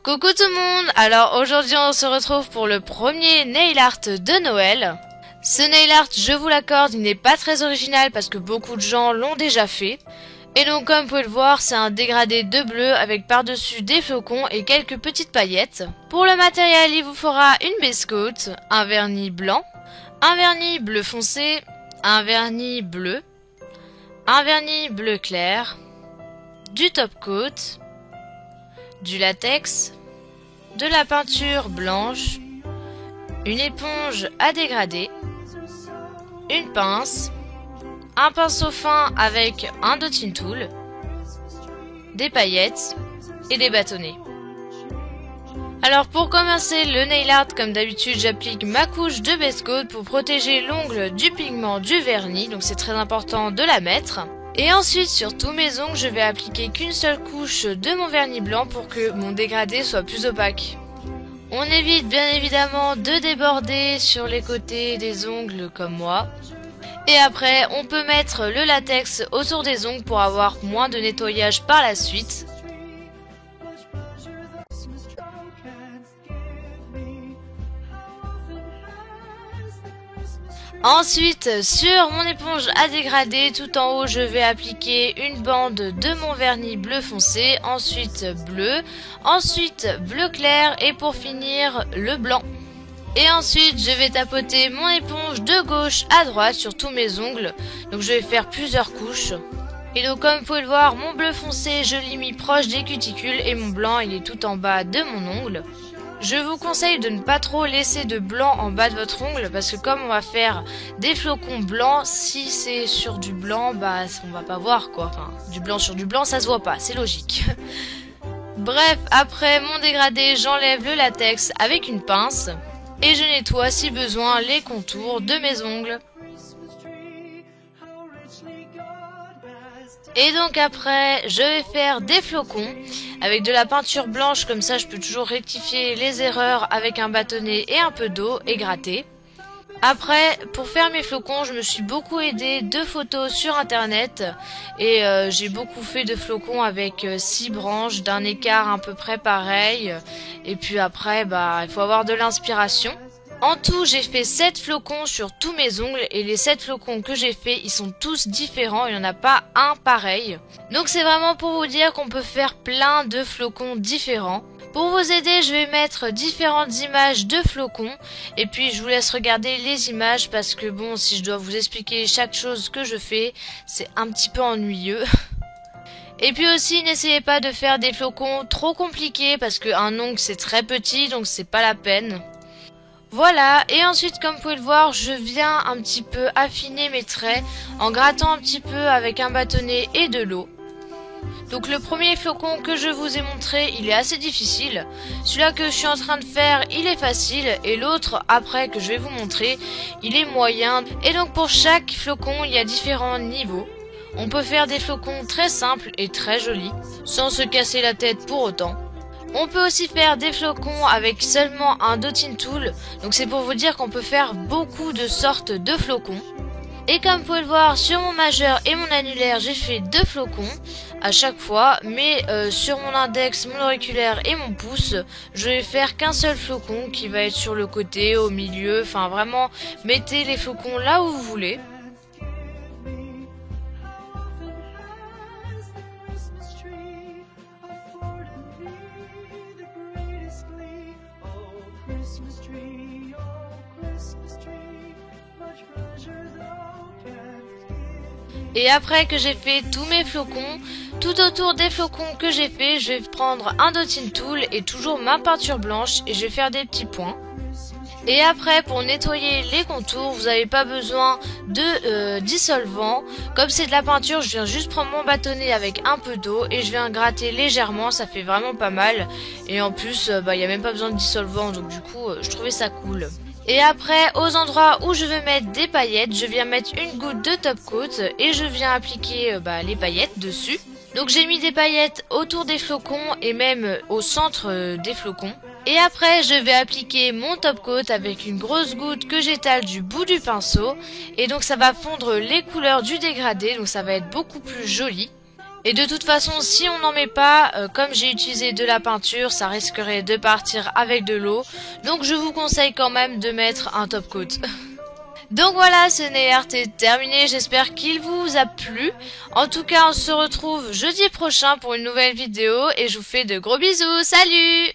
Coucou tout le monde. Alors aujourd'hui on se retrouve pour le premier nail art de Noël. Ce nail art, je vous l'accorde, il n'est pas très original parce que beaucoup de gens l'ont déjà fait. Et donc comme vous pouvez le voir, c'est un dégradé de bleu avec par-dessus des flocons et quelques petites paillettes. Pour le matériel, il vous faudra une base coat, un vernis blanc, un vernis bleu foncé, un vernis bleu, un vernis bleu clair, du top coat, du latex, de la peinture blanche, une éponge à dégrader, une pince, un pinceau fin avec un dotting tool, des paillettes et des bâtonnets. Alors pour commencer le nail art, comme d'habitude, j'applique ma couche de base coat pour protéger l'ongle du pigment du vernis, donc c'est très important de la mettre. Et ensuite sur tous mes ongles, je vais appliquer qu'une seule couche de mon vernis blanc pour que mon dégradé soit plus opaque. On évite bien évidemment de déborder sur les côtés des ongles comme moi. Et après, on peut mettre le latex autour des ongles pour avoir moins de nettoyage par la suite. Ensuite, sur mon éponge à dégrader, tout en haut, je vais appliquer une bande de mon vernis bleu foncé, ensuite bleu clair et pour finir le blanc. Et ensuite, je vais tapoter mon éponge de gauche à droite sur tous mes ongles. Donc je vais faire plusieurs couches. Et donc comme vous pouvez le voir, mon bleu foncé, je l'ai mis proche des cuticules et mon blanc, il est tout en bas de mon ongle. Je vous conseille de ne pas trop laisser de blanc en bas de votre ongle parce que comme on va faire des flocons blancs, si c'est sur du blanc, bah on va pas voir quoi. Enfin, du blanc sur du blanc, ça se voit pas, c'est logique. Bref, après mon dégradé, j'enlève le latex avec une pince et je nettoie si besoin les contours de mes ongles. Et donc après, je vais faire des flocons avec de la peinture blanche, comme ça je peux toujours rectifier les erreurs avec un bâtonnet et un peu d'eau et gratter. Après, pour faire mes flocons, je me suis beaucoup aidée de photos sur internet et j'ai beaucoup fait de flocons avec 6 branches d'un écart à peu près pareil. Et puis après, bah il faut avoir de l'inspiration. En tout, j'ai fait 7 flocons sur tous mes ongles et les 7 flocons que j'ai fait, ils sont tous différents, il n'y en a pas un pareil. Donc c'est vraiment pour vous dire qu'on peut faire plein de flocons différents. Pour vous aider, je vais mettre différentes images de flocons et puis je vous laisse regarder les images parce que bon, si je dois vous expliquer chaque chose que je fais, c'est un petit peu ennuyeux. Et puis aussi, n'essayez pas de faire des flocons trop compliqués parce qu'un ongle c'est très petit, donc c'est pas la peine. Voilà, et ensuite comme vous pouvez le voir, je viens un petit peu affiner mes traits en grattant un petit peu avec un bâtonnet et de l'eau. Donc le premier flocon que je vous ai montré, il est assez difficile. Celui-là que je suis en train de faire, il est facile. Et l'autre, après, que je vais vous montrer, il est moyen. Et donc pour chaque flocon, il y a différents niveaux. On peut faire des flocons très simples et très jolis, sans se casser la tête pour autant. On peut aussi faire des flocons avec seulement un dotting tool, donc c'est pour vous dire qu'on peut faire beaucoup de sortes de flocons. Et comme vous pouvez le voir, sur mon majeur et mon annulaire, j'ai fait 2 flocons à chaque fois, mais sur mon index, mon auriculaire et mon pouce, je vais faire qu'un seul flocon qui va être sur le côté, au milieu, enfin vraiment, mettez les flocons là où vous voulez. Et après que j'ai fait tous mes flocons, tout autour des flocons que j'ai fait, je vais prendre un dotting tool et toujours ma peinture blanche et je vais faire des petits points. Et après, pour nettoyer les contours, vous n'avez pas besoin de dissolvant. Comme c'est de la peinture, je viens juste prendre mon bâtonnet avec un peu d'eau et je viens gratter légèrement, ça fait vraiment pas mal. Et en plus, il n'y a même pas besoin de dissolvant, donc du coup, je trouvais ça cool. Et après, aux endroits où je veux mettre des paillettes, je viens mettre une goutte de top coat et je viens appliquer les paillettes dessus. Donc j'ai mis des paillettes autour des flocons et même au centre des flocons. Et après, je vais appliquer mon top coat avec une grosse goutte que j'étale du bout du pinceau. Et donc ça va fondre les couleurs du dégradé, donc ça va être beaucoup plus joli. Et de toute façon, si on n'en met pas, comme j'ai utilisé de la peinture, ça risquerait de partir avec de l'eau. Donc je vous conseille quand même de mettre un top coat. Donc voilà, ce nail art est terminé, j'espère qu'il vous a plu. En tout cas, on se retrouve jeudi prochain pour une nouvelle vidéo et je vous fais de gros bisous, salut!